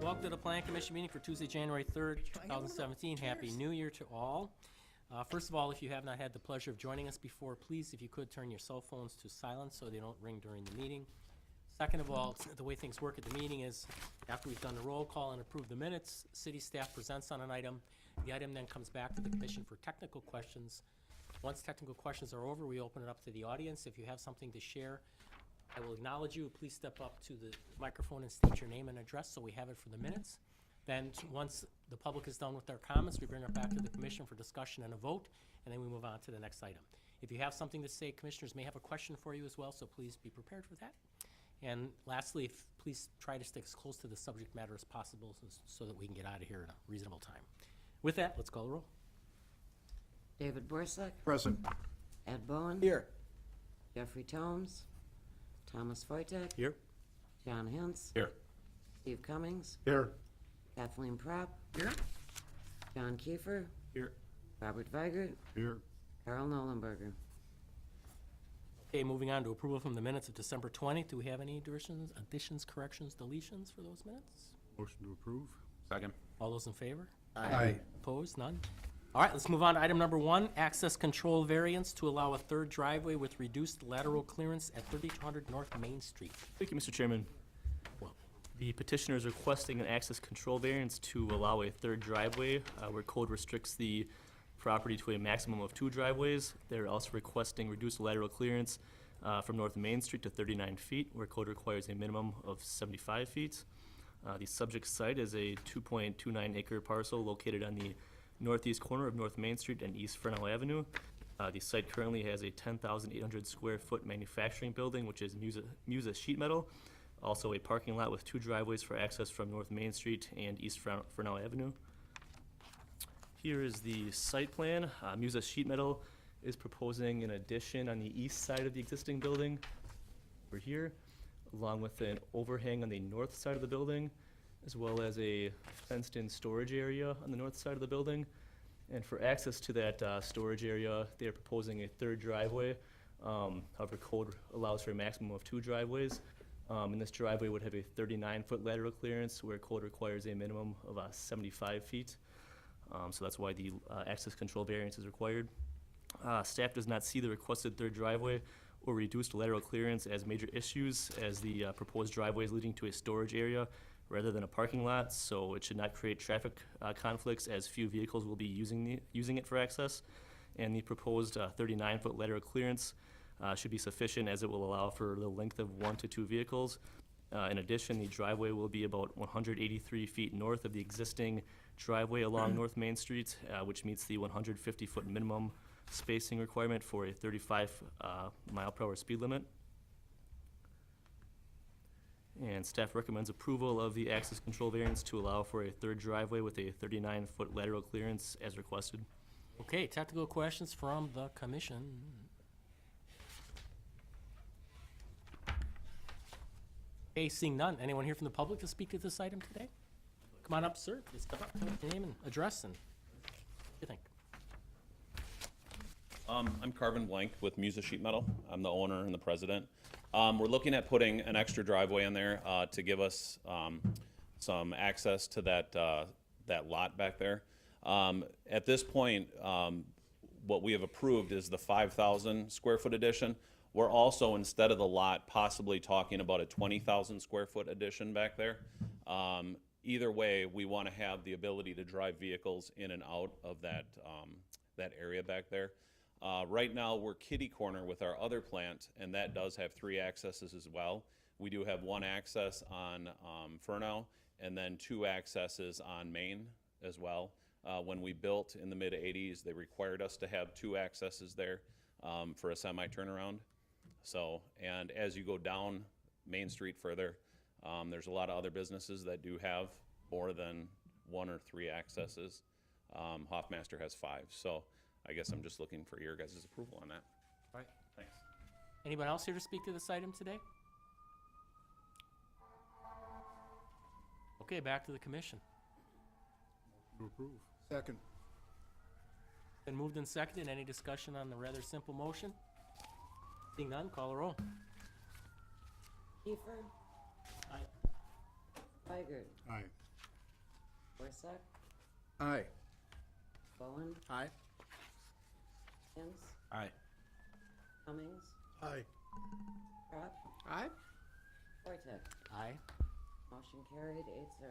Welcome to the Plan Commission meeting for Tuesday, January 3rd, 2017. Happy New Year to all. First of all, if you have not had the pleasure of joining us before, please, if you could, turn your cell phones to silent so they don't ring during the meeting. Second of all, the way things work at the meeting is after we've done the roll call and approved the minutes, city staff presents on an item. The item then comes back to the commission for technical questions. Once technical questions are over, we open it up to the audience. If you have something to share, I will acknowledge you. Please step up to the microphone and state your name and address so we have it for the minutes. Then, once the public is done with their comments, we bring it back to the commission for discussion and a vote, and then we move on to the next item. If you have something to say, commissioners may have a question for you as well, so please be prepared for that. And lastly, please try to stick as close to the subject matter as possible so that we can get out of here in a reasonable time. With that, let's call the roll. David Borsak, Present. Ed Bowen. Here. Jeffrey Tomes. Thomas Voitek. Here. John Hintz. Here. Steve Cummings. Here. Kathleen Propp. Here. John Kiefer. Here. Robert Weigert. Here. Carl Nolenberger. Okay, moving on to approval from the minutes of December 20th. Do we have any additions, corrections, deletions for those minutes? Motion to approve. Second. All those in favor? Aye. Opposed? None? All right, let's move on to item number 1, access control variance to allow a third driveway with reduced lateral clearance at 3200 North Main Street. Thank you, Mr. Chairman. The petitioner is requesting an access control variance to allow a third driveway where code restricts the property to a maximum of 2 driveways. They're also requesting reduced lateral clearance from North Main Street to 39 feet, where code requires a minimum of 75 feet. The subject site is a 2.29 acre parcel located on the northeast corner of North Main Street and East Fresnel Avenue. The site currently has a 10,800 square foot manufacturing building, which is Musa Sheet Metal. Also a parking lot with 2 driveways for access from North Main Street and East Fresnel Avenue. Here is the site plan. Musa Sheet Metal is proposing an addition on the east side of the existing building, over here, along with an overhang on the north side of the building, as well as a fenced-in storage area on the north side of the building. And for access to that storage area, they are proposing a third driveway. However, code allows for a maximum of 2 driveways. And this driveway would have a 39-foot lateral clearance, where code requires a minimum of 75 feet. So that's why the access control variance is required. Staff does not see the requested third driveway or reduced lateral clearance as major issues, as the proposed driveway is leading to a storage area rather than a parking lot, so it should not create traffic conflicts, as few vehicles will be using it for access. And the proposed 39-foot lateral clearance should be sufficient, as it will allow for the length of 1 to 2 vehicles. In addition, the driveway will be about 183 feet north of the existing driveway along North Main Street, which meets the 150-foot minimum spacing requirement for a 35 mile per hour speed limit. And staff recommends approval of the access control variance to allow for a third driveway with a 39-foot lateral clearance as requested. Okay, technical questions from the commission. Okay, seeing none. Anyone here from the public to speak to this item today? Come on up, sir. Please come up, tell us your name and address, and what do you think? I'm Carvin Blank with Musa Sheet Metal. I'm the owner and the president. We're looking at putting an extra driveway in there to give us some access to that lot back there. At this point, what we have approved is the 5,000 square foot addition. We're also, instead of the lot, possibly talking about a 20,000 square foot addition back there. Either way, we want to have the ability to drive vehicles in and out of that area back there. Right now, we're kitty corner with our other plant, and that does have 3 accesses as well. We do have 1 access on Fresnel, and then 2 accesses on Main as well. When we built in the mid-'80s, they required us to have 2 accesses there for a semi-turnaround. So, and as you go down Main Street further, there's a lot of other businesses that do have more than 1 or 3 accesses. Hoffmaster has 5. So I guess I'm just looking for your guys' approval on that. All right. Thanks. Anyone else here to speak to this item today? Okay, back to the commission. To approve. Second. Been moved and seconded. Any discussion on the rather simple motion? Seeing none, call a roll. Kiefer. Aye. Weigert. Aye. Borzak, Aye. Bowen, Aye. Sims, Aye. Cummings, Aye. Crop, Aye. Wojtek. Aye. Motion carried, 8-0.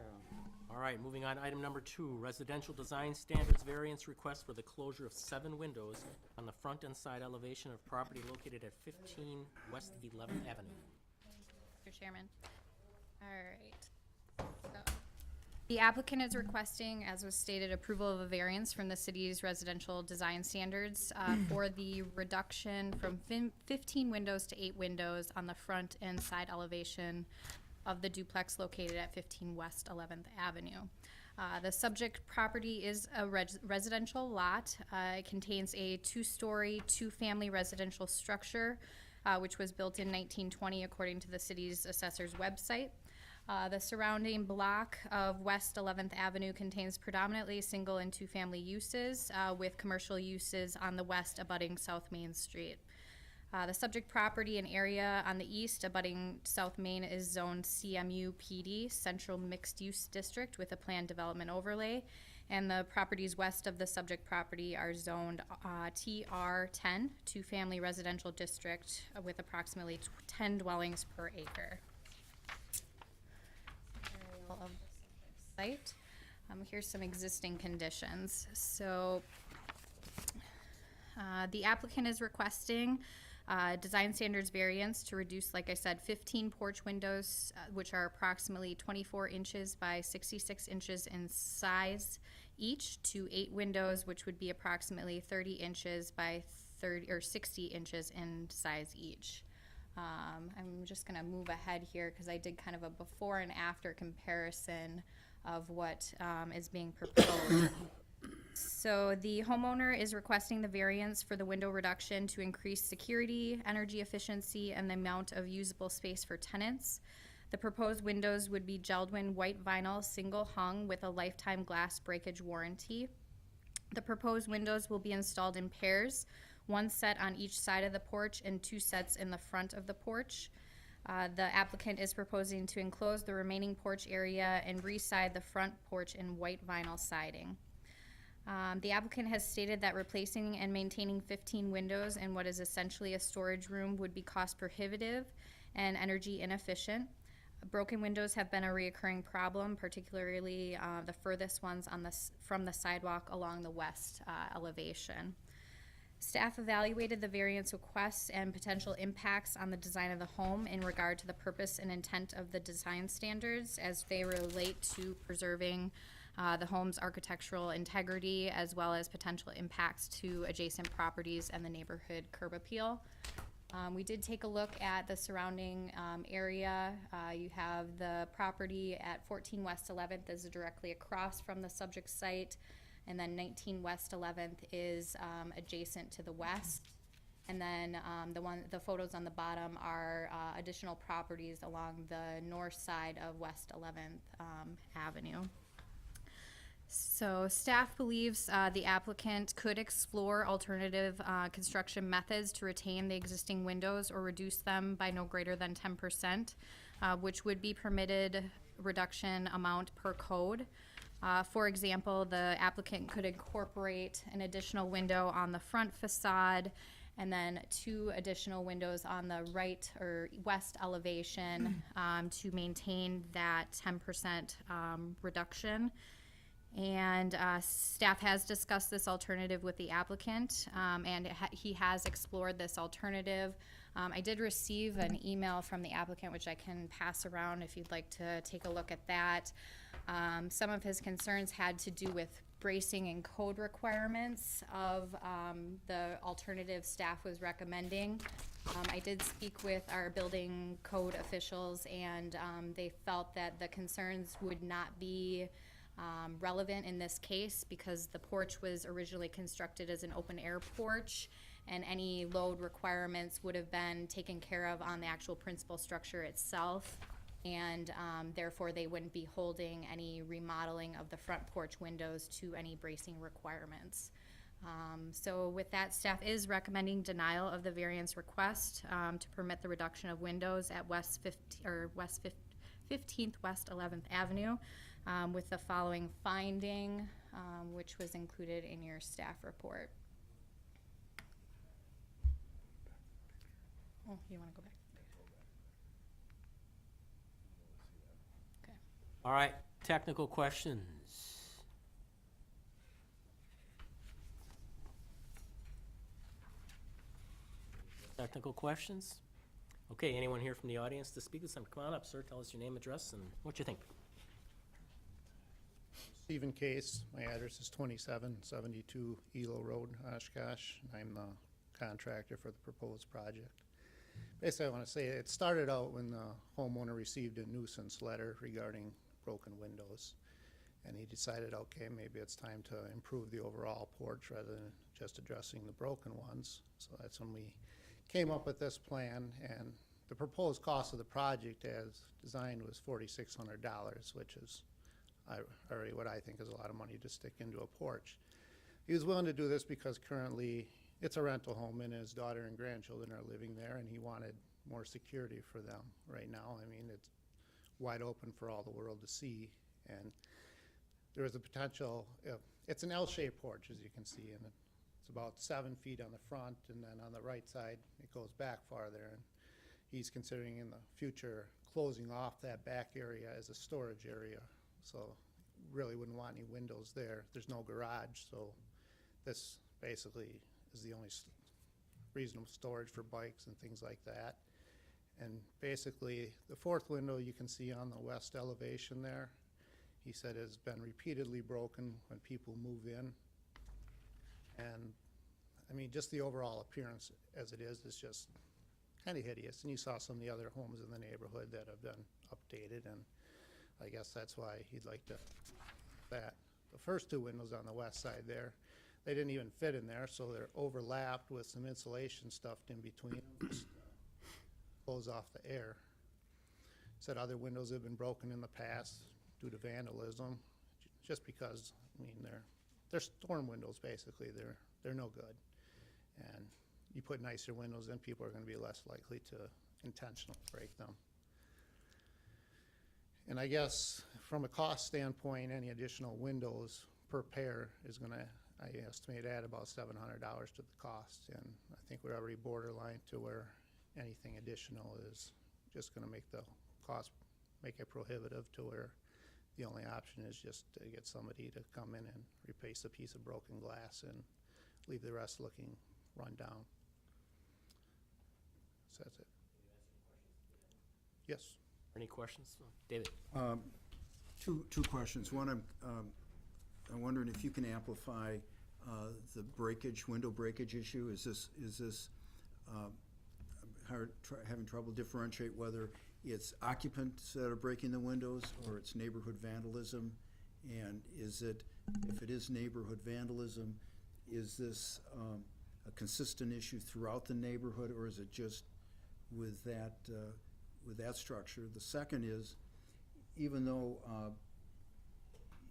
All right, moving on, item number 2, residential design standards variance request for the closure of 7 windows on the front and side elevation of property located at 15 West 11th Avenue. Mr. Chairman. All right. So, the applicant is requesting, as was stated, approval of a variance from the city's residential design standards for the reduction from 15 windows to 8 windows on the front and side elevation of the duplex located at 15 West 11th Avenue. The subject property is a residential lot. It contains a 2-story, 2-family residential structure, which was built in 1920 according to the city's assessor's website. The surrounding block of West 11th Avenue contains predominantly single and 2-family uses, with commercial uses on the west abutting South Main Street. The subject property and area on the east abutting South Main is zoned CMU PD, Central Mixed Use District, with a planned development overlay. And the properties west of the subject property are zoned TR10, 2-family residential district, with approximately 10 dwellings per acre. Aerial of the site. Here's some existing conditions. So the applicant is requesting design standards variance to reduce, like I said, 15 porch windows, which are approximately 24 inches by 66 inches in size each, to 8 windows, which would be approximately 30 inches by 60 inches in size each. I'm just gonna move ahead here because I did kind of a before and after comparison of what is being proposed. So the homeowner is requesting the variance for the window reduction to increase security, energy efficiency, and the amount of usable space for tenants. The proposed windows would be Geldwin white vinyl single hung with a lifetime glass breakage warranty. The proposed windows will be installed in pairs, 1 set on each side of the porch and 2 sets in the front of the porch. The applicant is proposing to enclose the remaining porch area and re-side the front porch in white vinyl siding. The applicant has stated that replacing and maintaining 15 windows in what is essentially a storage room would be cost prohibitive and energy inefficient. Broken windows have been a reoccurring problem, particularly the furthest ones from the sidewalk along the west elevation. Staff evaluated the variance requests and potential impacts on the design of the home in regard to the purpose and intent of the design standards as they relate to preserving the home's architectural integrity, as well as potential impacts to adjacent properties and the neighborhood curb appeal. We did take a look at the surrounding area. You have the property at 14 West 11th is directly across from the subject site, and then 19 West 11th is adjacent to the west. And then the photos on the bottom are additional properties along the north side of West 11th Avenue. So staff believes the applicant could explore alternative construction methods to retain the existing windows or reduce them by no greater than 10%, which would be permitted reduction amount per code. For example, the applicant could incorporate an additional window on the front facade and then 2 additional windows on the right or west elevation to maintain that 10% reduction. And staff has discussed this alternative with the applicant, and he has explored this alternative. I did receive an email from the applicant, which I can pass around if you'd like to take a look at that. Some of his concerns had to do with bracing and code requirements of the alternative staff was recommending. I did speak with our building code officials, and they felt that the concerns would not be relevant in this case because the porch was originally constructed as an open air porch, and any load requirements would have been taken care of on the actual principal structure itself, and therefore they wouldn't be holding any remodeling of the front porch windows to any bracing requirements. So with that, staff is recommending denial of the variance request to permit the reduction of windows at 15th West 11th Avenue, with the following finding, which was included in your staff report. Oh, you want to go back? Okay. All right, technical questions. Technical questions? Okay, anyone here from the audience to speak to some? Come on up, sir. Tell us your name, address, and what you think. Stephen Case, my address is 2772 Elo Road, Oshkosh. I'm the contractor for the proposed project. Basically, I want to say it started out when the homeowner received a nuisance letter regarding broken windows. And he decided, okay, maybe it's time to improve the overall porch rather than just addressing the broken ones. So that's when we came up with this plan, and the proposed cost of the project as designed was $4,600, which is already what I think is a lot of money to stick into a porch. He was willing to do this because currently it's a rental home and his daughter and grandchildren are living there, and he wanted more security for them right now. I mean, it's wide open for all the world to see, and there is a potential, it's an L-shaped porch, as you can see, and it's about 7 feet on the front, and then on the right side it goes back farther, and he's considering in the future closing off that back area as a storage area. So really wouldn't want any windows there. There's no garage, so this basically is the only reasonable storage for bikes and things like that. And basically, the fourth window you can see on the west elevation there, he said has been repeatedly broken when people move in. And I mean, just the overall appearance as it is just kind of hideous. And you saw some of the other homes in the neighborhood that have been updated, and I guess that's why he'd like to, that. The first two windows on the west side there, they didn't even fit in there, so they're overlapped with some insulation stuffed in between them, just close off the air. Said other windows have been broken in the past due to vandalism, just because, I mean, they're storm windows basically. They're no good. And you put nicer windows in, people are going to be less likely to intentionally break them. And I guess from a cost standpoint, any additional windows per pair is going to, I estimate, add about $700 to the cost. And I think we're already borderline to where anything additional is just going to make the cost, make it prohibitive, to where the only option is just to get somebody to come in and replace a piece of broken glass and leave the rest looking run down. So that's it. Yes. Any questions? David? Two questions. One, I'm wondering if you can amplify the breakage, window breakage issue. Is this having trouble differentiate whether it's occupants that are breaking the windows or it's neighborhood vandalism? And is it, if it is neighborhood vandalism, is this a consistent issue throughout the neighborhood, or is it just with that structure? The second is, even though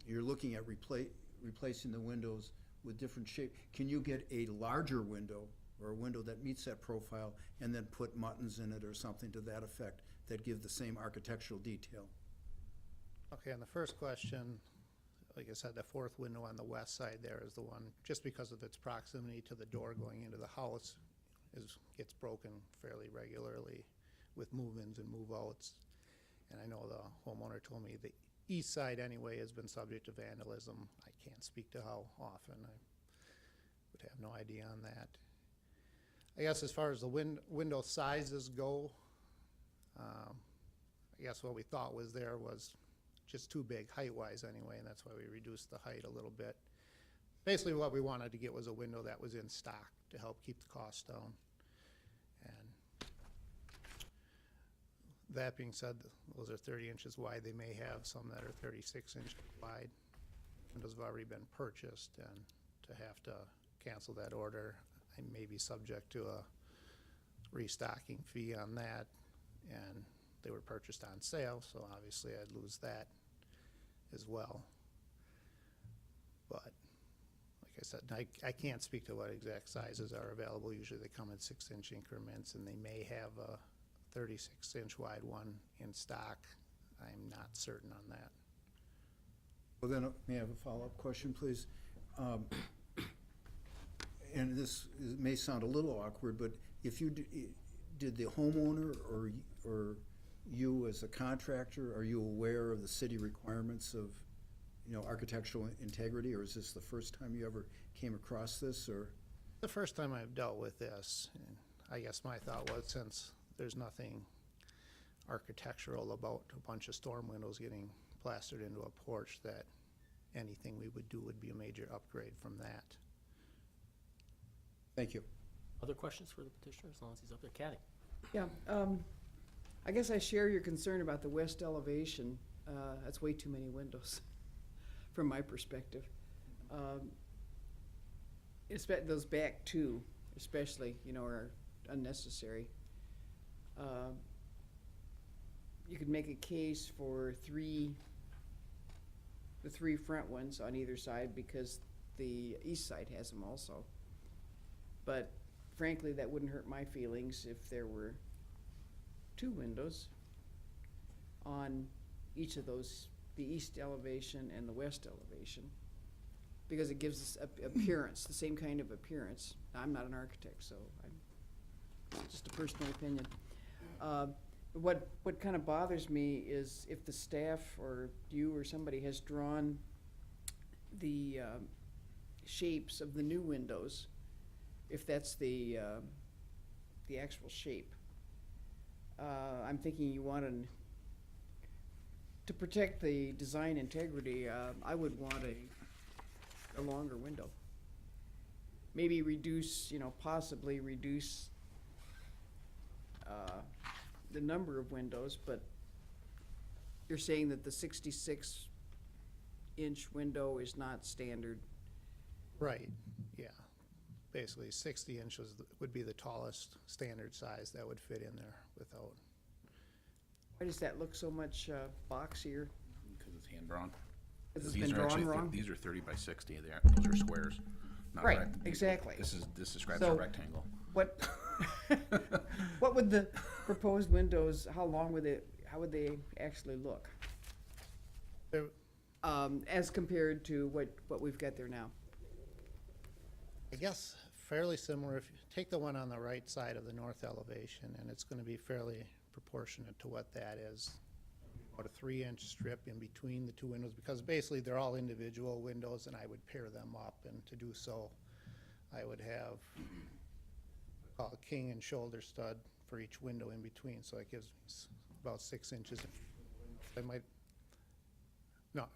you're looking at replacing the windows with different shape, can you get a larger window or a window that meets that profile and then put muttons in it or something to that effect that give the same architectural detail? Okay, on the first question, like I said, the fourth window on the west side there is the one, just because of its proximity to the door going into the house, gets broken fairly regularly with move-ins and move-outs. And I know the homeowner told me the east side anyway has been subject to vandalism. I can't speak to how often. I would have no idea on that. I guess as far as the window sizes go, I guess what we thought was there was just too big height-wise anyway, and that's why we reduced the height a little bit. Basically what we wanted to get was a window that was in stock to help keep the cost down. And that being said, those are 30 inches wide. They may have some that are 36 inches wide. Windows have already been purchased, and to have to cancel that order, I may be subject to a restocking fee on that, and they were purchased on sale, so obviously I'd lose that as well. But like I said, I can't speak to what exact sizes are available. Usually they come in 6-inch increments, and they may have a 36-inch wide one in stock. I'm not certain on that. Well, then, may I have a follow-up question, please? And this may sound a little awkward, but if you, did the homeowner or you as a contractor, are you aware of the city requirements of, architectural integrity, or is this the first time you ever came across this, or? The first time I've dealt with this, and I guess my thought was, since there's nothing architectural about a bunch of storm windows getting plastered into a porch, that anything we would do would be a major upgrade from that. Thank you. Other questions for the petitioner, as long as he's up there? Kathy? Yeah, I guess I share your concern about the west elevation. That's way too many windows, from my perspective. Those back two, especially, are unnecessary. You could make a case for the three front ones on either side, because the east side has them also. But frankly, that wouldn't hurt my feelings if there were two windows on each of those, the east elevation and the west elevation, because it gives us appearance, the same kind of appearance. I'm not an architect, so it's just a personal opinion. What kind of bothers me is if the staff or you or somebody has drawn the shapes of the new windows, if that's the actual shape. I'm thinking you want to protect the design integrity, I would want a longer window. Maybe reduce, possibly reduce the number of windows, but you're saying that the 66-inch window is not standard. Right, yeah. Basically, 60 inches would be the tallest standard size that would fit in there without. Why does that look so much boxier? Because it's hand-drawn. Has it These been are drawn actually wrong? These are 30 by 60. Those are squares. Not Right, rect- exactly. This describes So- a rectangle. What, what would the proposed windows, how would they actually look? There- As compared to what we've got there now? I guess fairly similar. If you take the one on the right side of the north elevation, and it's going to be fairly proportionate to what that is. About a 3-inch strip in between the two windows, because basically they're all individual windows, and I would pair them up, and to do so, I would have call a king and shoulder stud for each window in between, so it gives me about 6 inches.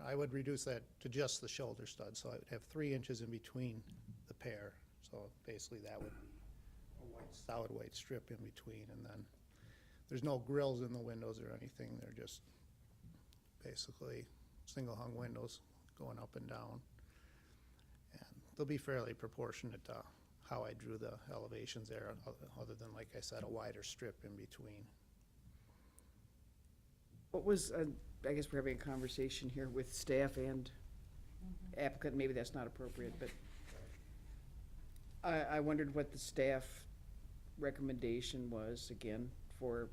I would reduce that to just the shoulder stud, so I would have 3 inches in between the pair. So basically that would be a solid white strip in between, and then there's no grills in the windows or anything. They're just basically single hung windows going up and down. And they'll be fairly proportionate to how I drew the elevations there, other than, like I said, a wider strip in between. What was, I guess we're having a conversation here with staff and applicant, maybe that's not appropriate, but I wondered what the staff recommendation was, again, for,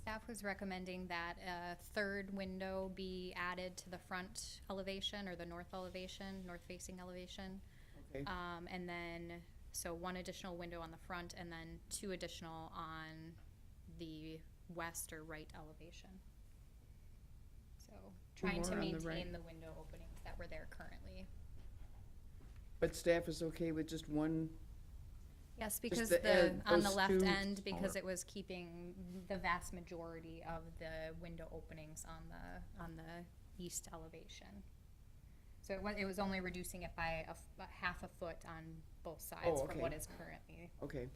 Staff was recommending that a third window be added to the front elevation or the north elevation, north-facing elevation. okay, And then, so one additional window on the front and then 2 additional on the west or right elevation. So trying to more on the right. maintain the window openings that were there currently. but staff is okay with just one? Yes, because the on the those left two end, because it was keeping the vast majority of the window openings on the east elevation. So it was only reducing it by a half a foot on both sides Oh, from what okay. is currently. Okay,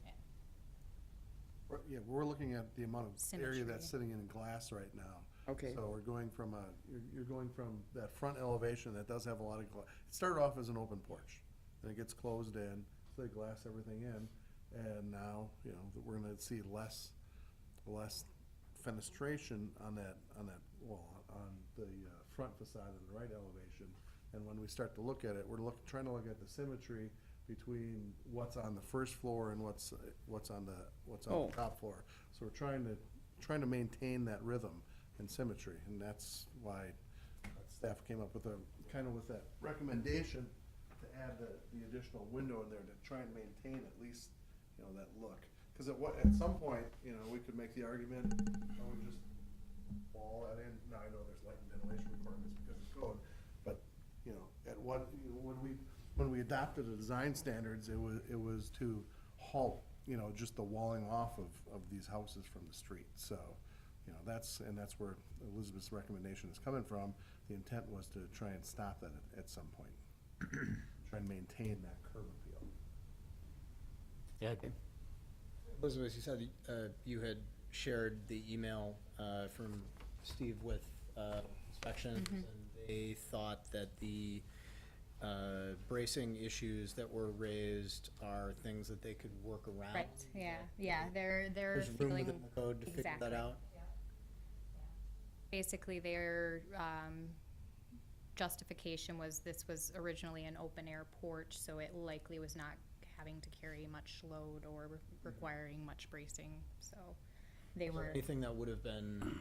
Yeah, we're looking at the amount of area that's Symmetry. sitting in glass right now. okay, So we're going from you're going from that front elevation that does have a lot of glass. It started off as an open porch, then it gets closed in, so they glass everything in, and now, we're gonna see less fenestration on that wall, on the front facade of the right elevation. And when we start to look at it, we're trying to look at the symmetry between what's on the first floor and what's on Oh. the top floor. So we're trying to maintain that rhythm and symmetry, and that's why staff came up with with that recommendation to add the additional window in there to try and maintain at least, that look. Because at some point, we could make the argument, we just wall that in. Now, I know there's light and ventilation requirements because of code, but, when we adopted the design standards, it was to halt, just the walling off of these houses from the street. So, that's where Elizabeth's recommendation is coming from. The intent was to try and stop that at some point. Try and maintain that curb appeal. Yeah, Elizabeth, you said you had shared the email from Steve with inspections, and they thought that the bracing issues that were raised are things that they could work around. Right, yeah, they're There's room feeling. within the code to figure that Exactly. out. Basically, their justification was this was originally an open-air porch, so it likely was not having to carry much load or requiring much bracing, so they were, Anything that would have been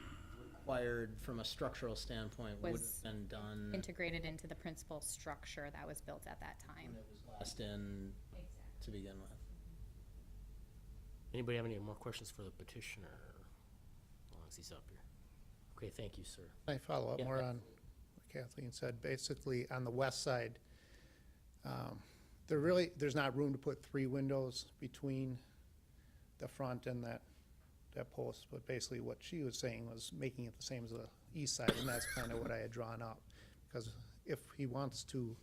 required from a structural standpoint would Was have been done integrated into the principal structure that was built at that time. when it was last in to begin with. anybody have any more questions for the petitioner? As long as he's up here. Okay, thank you, sir. I follow up Yeah, more on what Kathleen said. Basically, on the west side, there's not room to put 3 windows between the front and that post. But basically, what she was saying was making it the same as the east side, and that's kind of what I had drawn up. Because if he wants to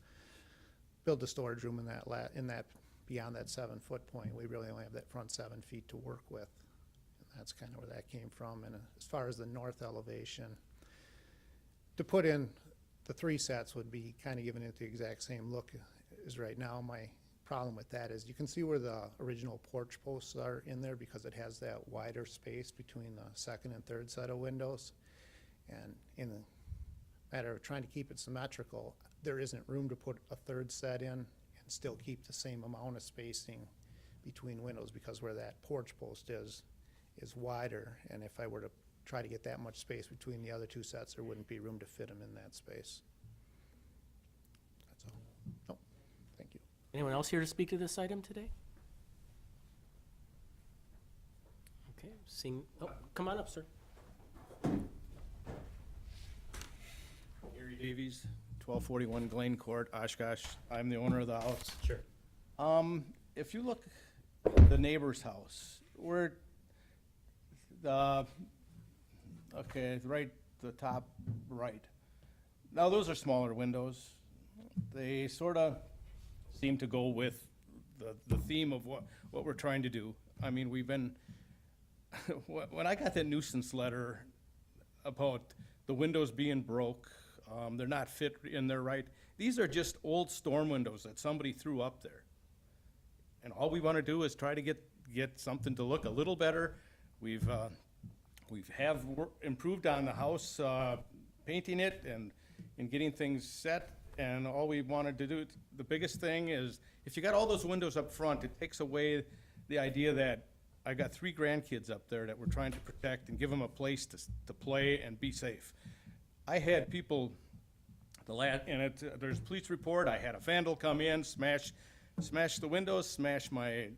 build a storage room in that beyond that 7-foot point, we really only have that front 7 feet to work with. That's kind of where that came from. And as far as the north elevation, to put in the 3 sets would be kind of giving it the exact same look as right now. My problem with that is you can see where the original porch posts are in there because it has that wider space between the second and third set of windows. And in the matter of trying to keep it symmetrical, there isn't room to put a 3rd set in and still keep the same amount of spacing between windows because where that porch post is wider, and if I were to try to get that much space between the other 2 sets, there wouldn't be room to fit them in that space. That's all. Oh, thank you. Anyone else here to speak to this item today? Okay, come on up, sir. Gary Davies, 1241 Glen Court, Oshkosh. I'm the owner of the house. Sure. If you look at the neighbor's house, the top right. Now, those are smaller windows. They sort of seem to go with the theme of what we're trying to do. I mean, we've been, when I got that nuisance letter about the windows being broke, they're not fit in there right. These are just old storm windows that somebody threw up there. And all we want to do is try to get something to look a little better. We've improved on the house, painting it and getting things set. And all we wanted to do, the biggest thing is, if you got all those windows up front, it takes away the idea that I got 3 grandkids up there that we're trying to protect and give them a place to play and be safe. I had people, there's a police report, I had a vandal come in, smash the windows, smash my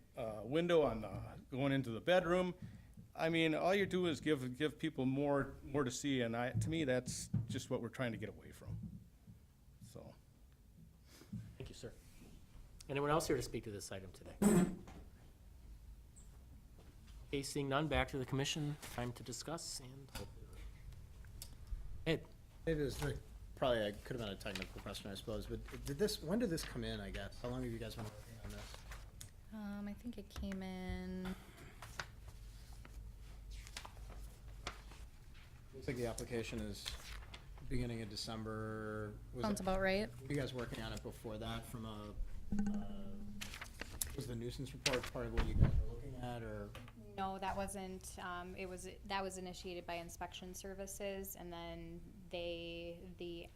window on going into the bedroom. I mean, all you do is give people more to see, and to me, that's just what we're trying to get away from. So, Thank you, sir. Anyone else here to speak to this item today? Okay, seeing none, back to the commission. Time to discuss and. Ed, Maybe it was probably, could have been a technical question, I suppose, but when did this come in, I guess? How long have you guys been working on this? I think it came in, Looks like the application is beginning of December. sounds about right. Were you guys working on it before that from was the nuisance report part of what you guys were looking at, or? No, that wasn't, that was initiated by inspection services, and then the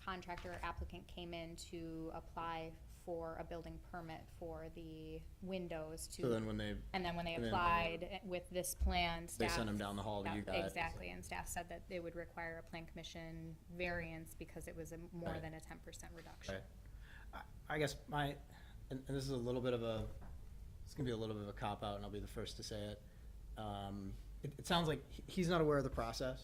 contractor or applicant came in to apply for a building permit for the windows to. So then when they, And then when they and then- applied with this plan, they staff. send them down the hall to you guys? Exactly, and staff said that it would require a plan commission variance because it was a more Right. than a 10% reduction. Right. I guess my, and this is a little bit of a, it's gonna be a little bit of a cop-out, and I'll be the first to say it. It sounds like he's not aware of the process.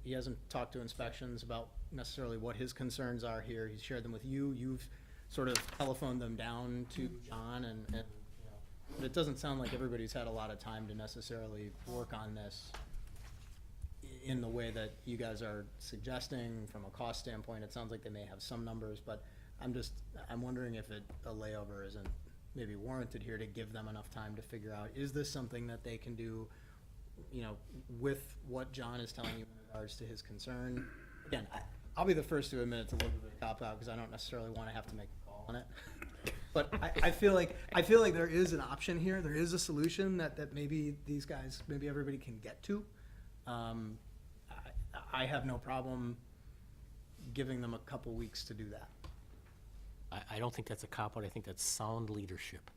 He hasn't talked to inspections about necessarily what his concerns are here. He's shared them with you. You've sort of telephoned them down to John, and, you know, but it doesn't sound like everybody's had a lot of time to necessarily work on this in the way that you guys are suggesting from a cost standpoint. It sounds like they may have some numbers, but I'm wondering if a layover isn't maybe warranted here to give them enough time to figure out, is this something that they can do, you know, with what John is telling you in regards to his concern? Again, I'll be the first to admit it's a little bit of a cop-out, because I don't necessarily want to have to make a call on it. But I feel like there is an option here. There is a solution that maybe these guys, maybe everybody can get to. I have no problem giving them a couple weeks to do that. I don't think that's a cop-out, I think that's sound leadership.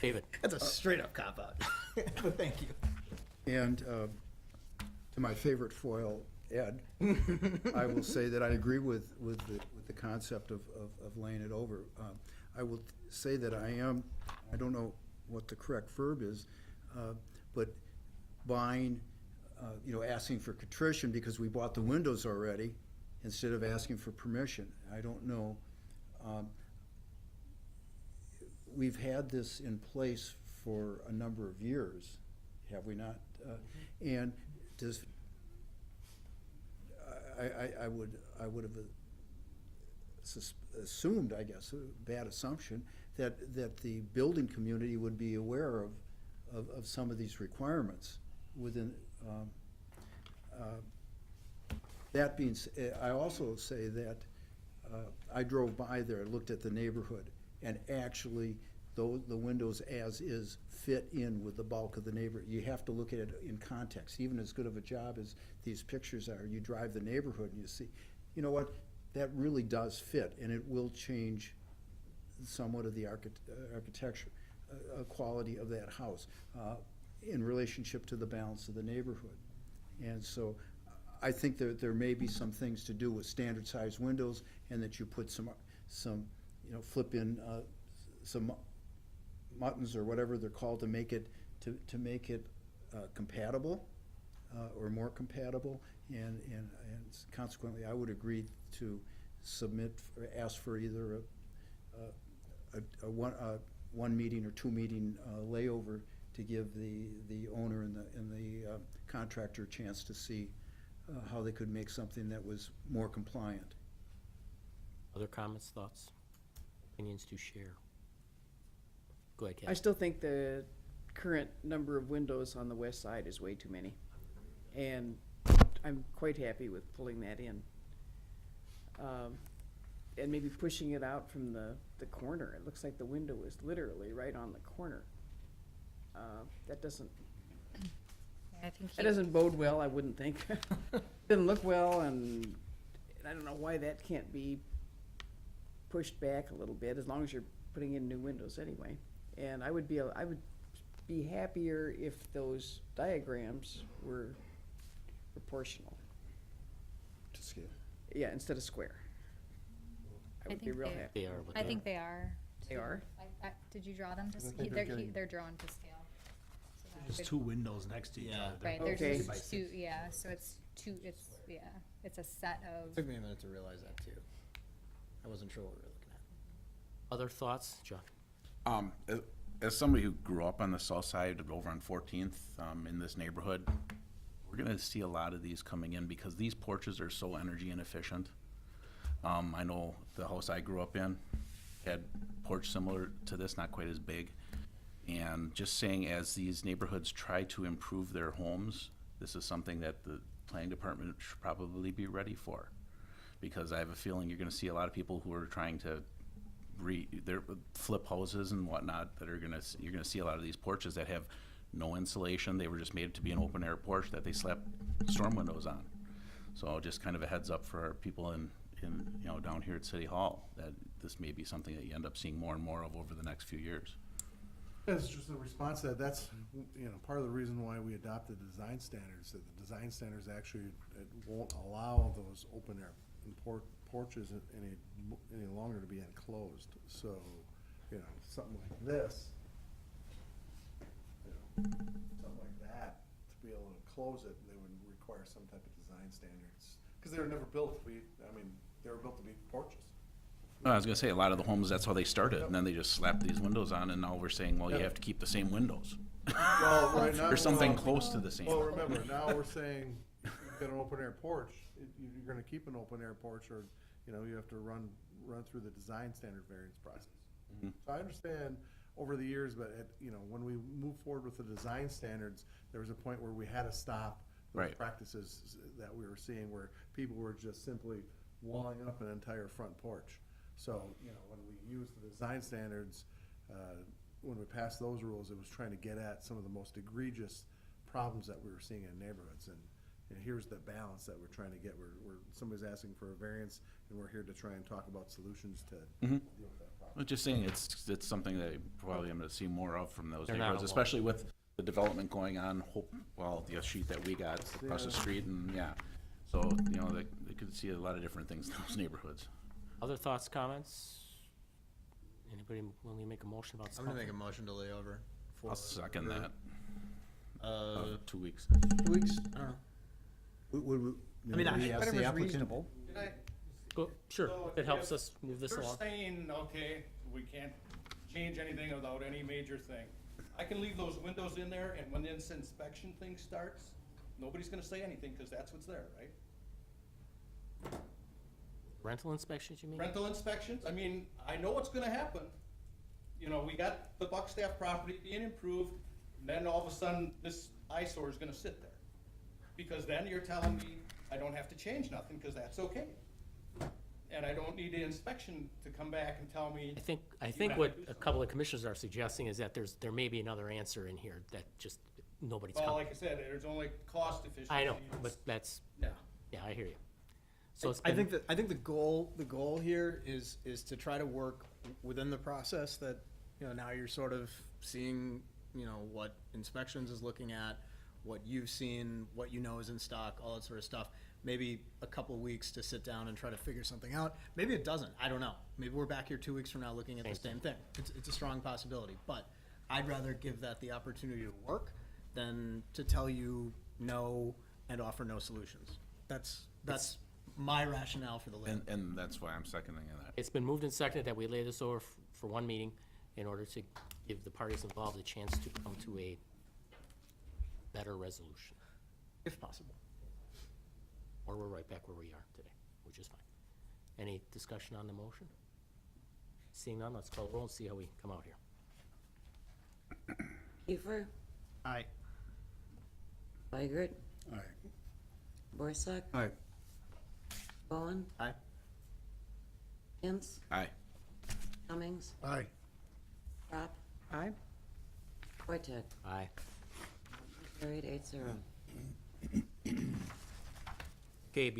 David? That's a straight-up cop-out. But thank you. And to my favorite foil, Ed, I will say that I agree with the concept of laying it over. I will say that I don't know what the correct verb is, but buying, asking for contrition because we bought the windows already, instead of asking for permission. I don't know. We've had this in place for a number of years, have we not? And does, I would have assumed, I guess, a bad assumption, that the building community would be aware of some of these requirements within, that being, I also say that I drove by there, looked at the neighborhood, and actually, the windows as is fit in with the bulk of the neighborhood. You have to look at it in context. Even as good of a job as these pictures are, you drive the neighborhood and you see, you know what, that really does fit, and it will change somewhat of the architecture, quality of that house in relationship to the balance of the neighborhood. And so I think there may be some things to do with standard size windows, and that you put some flip in some buttons or whatever they're called to make it compatible or more compatible, and consequently I would agree to ask for either a one meeting or two meeting layover to give the owner and the contractor a chance to see how they could make something that was more compliant. Other comments, thoughts, opinions to share? Go ahead, I Kathy. still think the current number of windows on the west side is way too many. And I'm quite happy with pulling that in. And maybe pushing it out from the corner. It looks like the window is literally right on the corner. That doesn't bode well, I wouldn't think. Didn't look well, and I don't know why that can't be pushed back a little bit, as long as you're putting in new windows anyway. And I would be happier if those diagrams were proportional. To scale. Yeah, instead of square. I would be think real they- happy. They are, but I think they are. They are? Did you draw them to, I think they're getting- they're drawn to scale. So that There's would- two windows next to each Yeah. other. They're Right, both there's Okay. 2 by just 6. two, yeah, so it's it's a set of. Took me a minute to realize that too. I wasn't sure what we were looking at. other thoughts, John? As somebody who grew up on the south side of over on 14th, in this neighborhood, we're gonna see a lot of these coming in because these porches are so energy inefficient. I know the house I grew up in had porch similar to this, not quite as big. And just saying, as these neighborhoods try to improve their homes, this is something that the planning department should probably be ready for. Because I have a feeling you're gonna see a lot of people who are trying to their flip houses and whatnot that are you're gonna see a lot of these porches that have no insulation. They were just made to be an open air porch that they slapped storm windows on. So just kind of a heads up for our people in, you know, down here at City Hall, that this may be something that you end up seeing more and more of over the next few years. It's just a response to that. That's, you know, part of the reason why we adopted the design standards, that the design standards actually, it won't allow those open air porches any longer to be enclosed. So, you know, something like this, you know, something like that, to be able to enclose it, they would require some type of design standards. Because they were never built to be, I mean, they were built to be porches. I was gonna say, a lot of the homes, that's how they started, and then they just slapped these windows on, and now we're saying, well, you Yep. have to keep the same windows. Well, right now. Or something close to the same. Well, remember, now we're saying, you've got an open air porch, you're gonna keep an open air porch, or, you know, you have to run through the design standard variance process. Mhm. So I understand over the years, but you know, when we move forward with the design standards, there was a point where we had to stop those Right. practices that we were seeing, where people were just simply walling up an entire front porch. So, you know, when we used the design standards, when we passed those rules, it was trying to get at some of the most egregious problems that we were seeing in neighborhoods. And here's the balance that we're trying to get, where somebody's asking for a variance, and we're here to try and talk about solutions to deal with that problem. I'm just saying, it's something that probably I'm gonna see more of from those They're not neighborhoods, alone. especially with the development going on, well, the sheet that we got across the Yeah. street, and, yeah. So, you know, they could see a lot of different things in those neighborhoods. Other thoughts, comments? Anybody willing to make a motion about I'm something? gonna make a motion to lay over. I'll second that. 2 weeks. 2 weeks, I don't know. I mean, maybe we ask the whatever's applicant- reasonable. Go, sure, So if it helps us move this You're along. saying, okay, we can't change anything without any major thing. I can leave those windows in there, and when this inspection thing starts, nobody's gonna say anything, because that's what's there, right? Rental inspections, you mean? Rental inspections, I mean, I know what's gonna happen. You know, we got the Buckstaff property being improved, and then all of a sudden, this eyesore is gonna sit there. Because then you're telling me I don't have to change nothing, because that's okay. And I don't need the inspection to come back and tell me. I think what a couple of commissioners are suggesting is that there may be another answer in here that just nobody's Well, come. like I said, there's only cost efficiency. I know, but that's, Yeah. yeah, I hear you. So it's I been, think the goal here is to try to work within the process that, you know, now you're sort of seeing, you know, what inspections is looking at, what you've seen, what you know is in stock, all that sort of stuff. Maybe a couple of weeks to sit down and try to figure something out. Maybe it doesn't, I don't know. Maybe we're back here 2 weeks from now looking at the same thing. It's a strong possibility, but I'd rather give that the opportunity to work than to tell you no and offer no solutions. That's my rationale for the layout. And that's why I'm seconding that. it's been moved and seconded that we lay this over for one meeting in order to give the parties involved a chance to come to a better resolution. If possible. Or we're right back where we are today, which is fine. Any discussion on the motion? Seeing none, let's call the roll and see how we come out here. Kiefer, Aye. Weigert, Aye. Borsak, Aye. Bowen, Aye. Hintz, Aye. Cummings, Aye. Crop, Aye. Wojtek. Aye. Carried 8-0. Okay,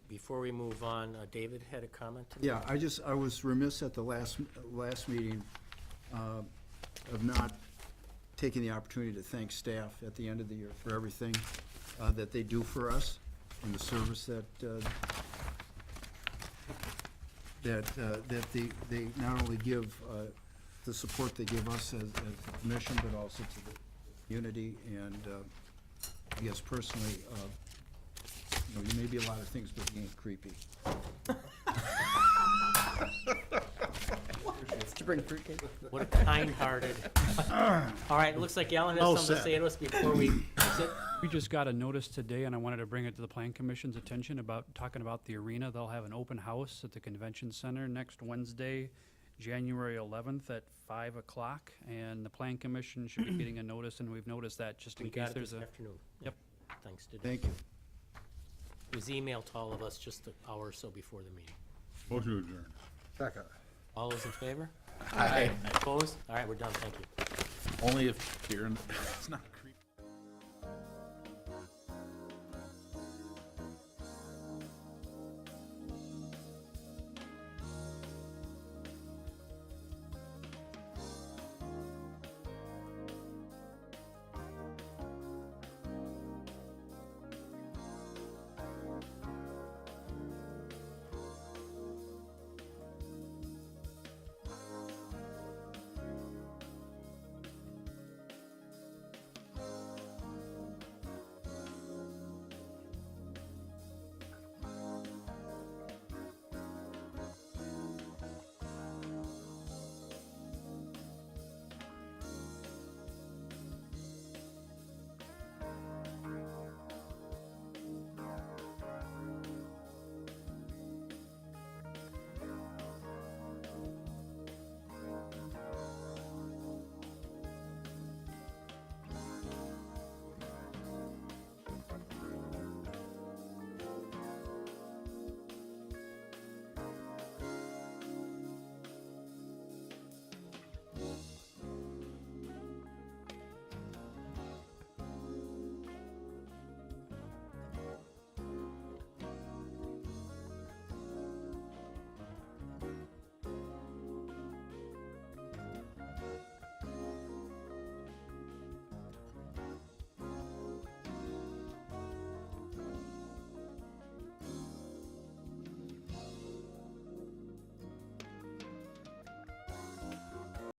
before we move on, David had a comment to make? Yeah, I was remiss at the last meeting of not taking the opportunity to thank staff at the end of the year for everything that they do for us and the service that they not only give, the support they give us as a commission, but also to the community. And I guess personally, you know, you may be a lot of things, but you ain't creepy. Did you bring fruitcake? What a kind-hearted. All right, it looks like Alan has something to say to us before we sit. We just got a notice today, and I wanted to bring it to the Plan Commission's attention about talking about the arena. They'll have an open house at the Convention Center next Wednesday, January 11th at 5 o'clock, and the Plan Commission should be getting a notice, and we've noticed that just in We case got it there's this a... afternoon. Yep. Thanks to Dave. Thank you. It was emailed to all of us just an hour or so before the meeting. Motion to adjourn. Second. All those in favor? Aye. Opposed? All right, we're done, thank you. Only if you're, it's not